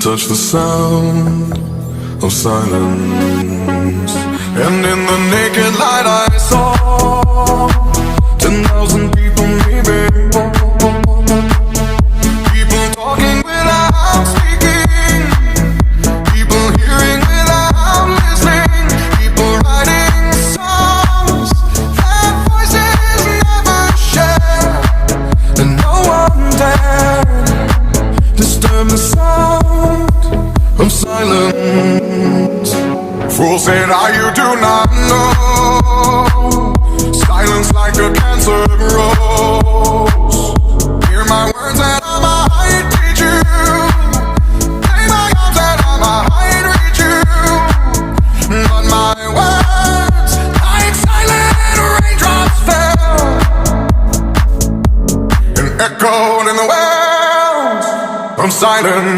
touch the sound of silence, and in the naked light I saw 10,000 people, maybe. People talking without speaking, people hearing without listening, people writing songs that voices never share, and no one dared disturb the sound of silence. Fool said, you do not know. Silence like a cancer grows. Hear my words and I might teach you. Lay my arms and I might reach you. But my words, like silent raindrops, fell and echoed in the wells of silence.